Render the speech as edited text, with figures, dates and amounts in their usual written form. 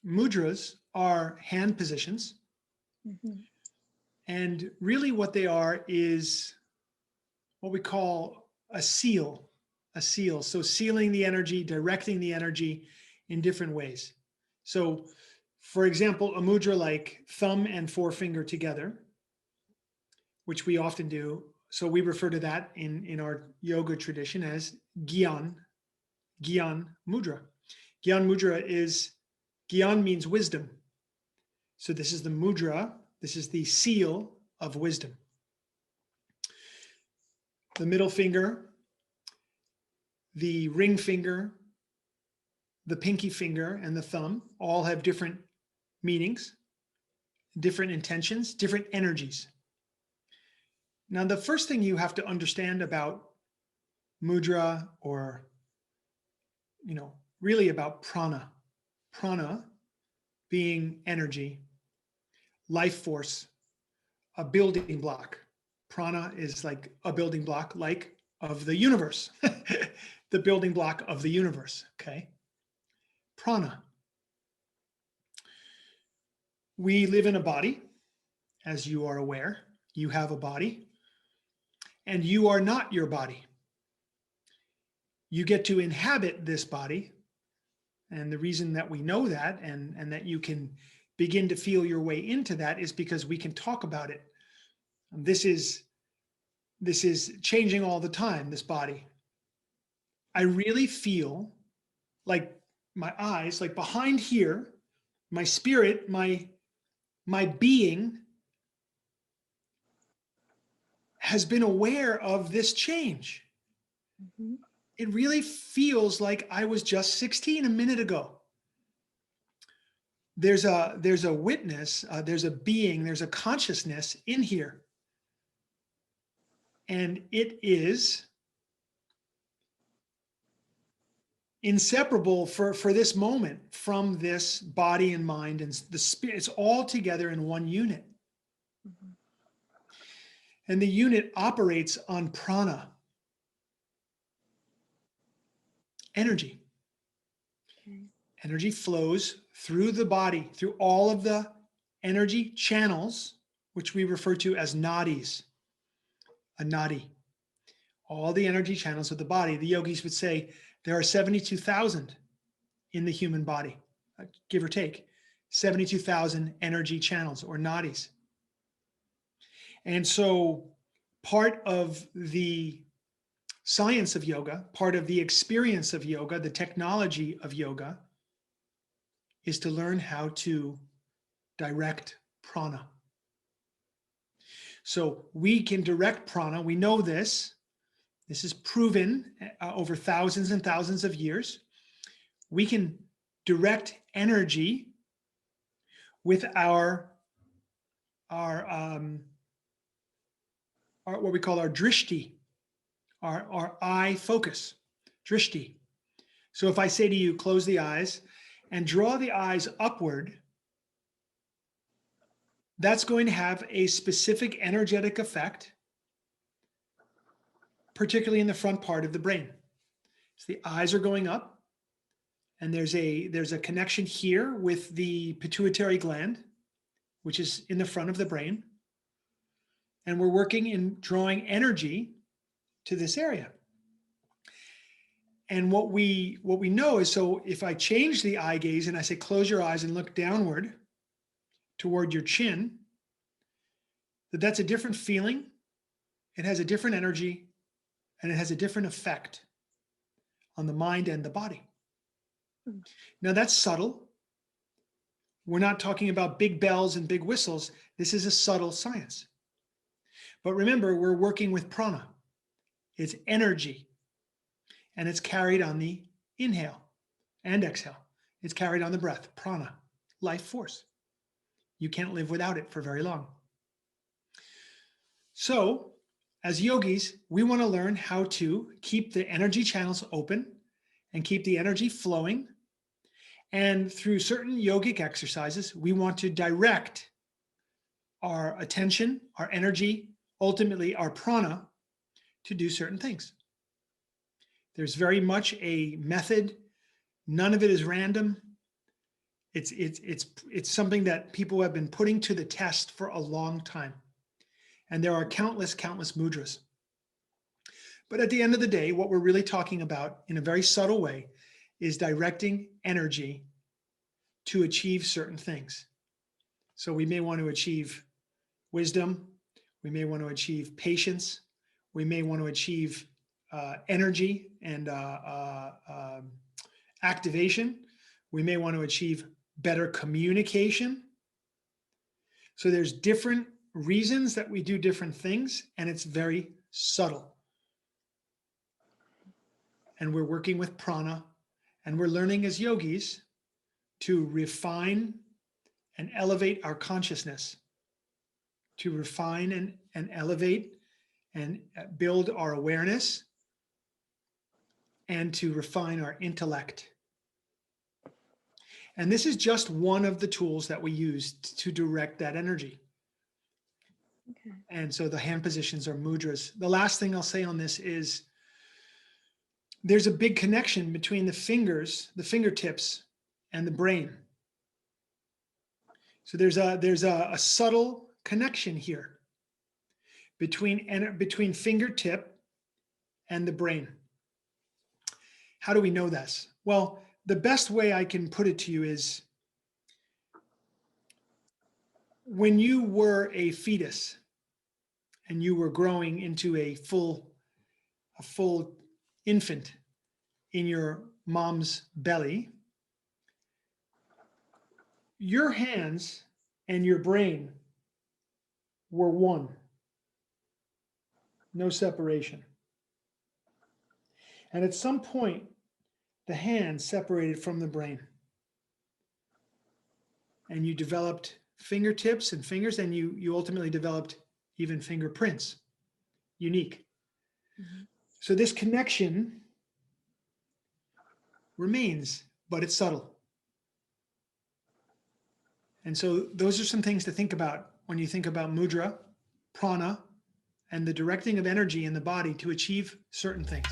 Mudras are hand positions. Mhm. And really what they are is what we call a seal, a seal. So sealing the energy, directing the energy in different ways. So for example, a mudra like thumb and forefinger together, which we often do. So we refer to that in our yoga tradition as Gyan, Gyan Mudra. Gyan Mudra is, Gyan means wisdom. So this is the mudra, this is the seal of wisdom. The middle finger, the ring finger, the pinky finger, and the thumb all have different meanings, different intentions, different energies. Now, the first thing you have to understand about mudra, or, really about prana being energy, life force, a building block. Prana is like a building block, like of the universe, the building block of the universe. Okay. Prana. We live in a body, as you are aware. You have a body, and you are not your body. You get to inhabit this body. And the reason that we know that, and that you can begin to feel your way into that, is because we can talk about it. This is changing all the time, this body. I really feel like my eyes, like behind here, my spirit, my being has been aware of this change. Mhm. It really feels like I was just 16 a minute ago. There's a witness, there's a being, there's a consciousness in here. And it is inseparable for this moment from this body and mind and the spirit. It's all together in one unit. Mhm. And the unit operates on prana, energy. Okay. Energy flows through the body, through all of the energy channels, which we refer to as nadis, a nadi. All the energy channels of the body. The yogis would say there are 72,000 in the human body, give or take, 72,000 energy channels or nadis. And so part of the science of yoga, part of the experience of yoga, the technology of yoga, is to learn how to direct prana. So we can direct prana. We know this. This is proven over thousands and thousands of years. We can direct energy with our what we call our drishti, our eye focus, drishti. So if I say to you, close the eyes and draw the eyes upward, that's going to have a specific energetic effect, particularly in the front part of the brain. So the eyes are going up, and there's a connection here with the pituitary gland, which is in the front of the brain. And we're working in drawing energy to this area. And what we know is, so if I change the eye gaze and I say, close your eyes and look downward toward your chin, that's a different feeling. It has a different energy, and it has a different effect on the mind and the body. Mm. Now that's subtle. We're not talking about big bells and big whistles. This is a subtle science. But remember, we're working with prana. It's energy, and it's carried on the inhale and exhale. It's carried on the breath, prana, life force. You can't live without it for very long. So, as yogis, we want to learn how to keep the energy channels open and keep the energy flowing. And through certain yogic exercises, we want to direct our attention, our energy, ultimately our prana, to do certain things. There's very much a method. None of it is random. It's something that people have been putting to the test for a long time. And there are countless mudras. But at the end of the day, what we're really talking about in a very subtle way is directing energy to achieve certain things. So we may want to achieve wisdom. We may want to achieve patience. We may want to achieve energy and activation. We may want to achieve better communication. So there's different reasons that we do different things, and it's very subtle. And we're working with prana, and we're learning as yogis to refine and elevate our consciousness, to refine and elevate and build our awareness, and to refine our intellect. And this is just one of the tools that we use to direct that energy. Okay. And so the hand positions are mudras. The last thing I'll say on this is there's a big connection between the fingers, the fingertips, and the brain. So there's a subtle connection here between fingertip and the brain. How do we know this? Well, the best way I can put it to you is when you were a fetus and you were growing into a full infant in your mom's belly, your hands and your brain were one. No separation. And at some point, the hands separated from the brain. And you developed fingertips and fingers, and you ultimately developed even fingerprints, unique. Mm-hmm. So this connection remains, but it's subtle. And so those are some things to think about when you think about mudra, prana, and the directing of energy in the body to achieve certain things.